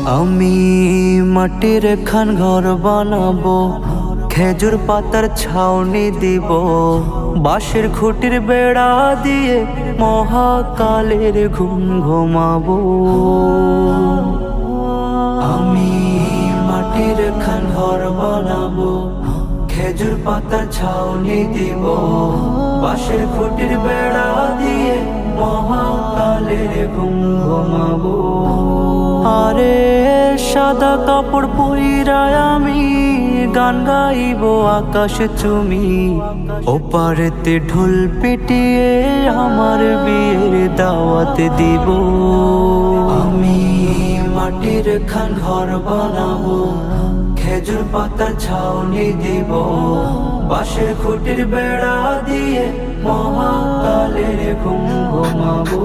আমি মাটির খান ঘর বানাবো, খেজুর পাতার ছাউনি দিব, বাঁশের খুঁটির বেড়া দিয়ে মহাকালের ঘুম ঘুমাবো। আমি মাটির খান ঘর বানাবো, খেজুর পাতার ছাউনি দিব, বাঁশের খুঁটির বেড়া দিয়ে মহাকালের ঘুম ঘুমাবো। আরে সাদা কাপড় পইরায় আমি গান গাইবো আকাশ চুমি, ওপারেতে ঢোল পিটিয়ে আমার বিয়ের দাওয়াত দিব। আমি মাটির খান ঘর বানাবো, খেজুর পাতার ছাউনি দিব, বাঁশের খুঁটির বেড়া দিয়ে মহাকালের ঘুম ঘুমাবো।